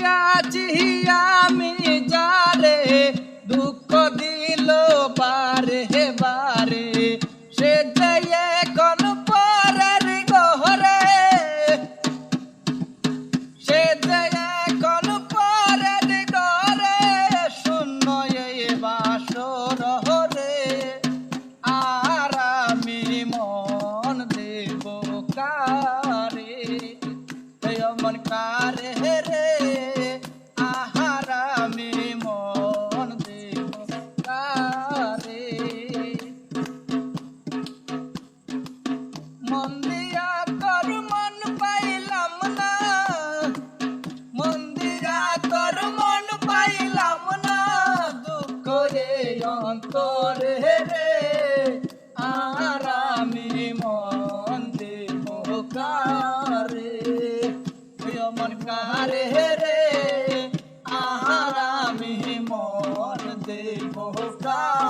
আছি আমি যারে দুঃখ দিল বারে বারে সে যে কোন পরের গহরে সে যে কোন পরের গহরে শূন্য এই বাসর হরে আর আমি মন দেব কারে মন কারে রে মন্দিরা তোর মন পাইলাম না মন্দিরা তোর মন পাইলাম না দুঃখ রে অন্তরে রে আর আমি মন দেব কারে মন কারে রে আর আমি মন দেব কারে।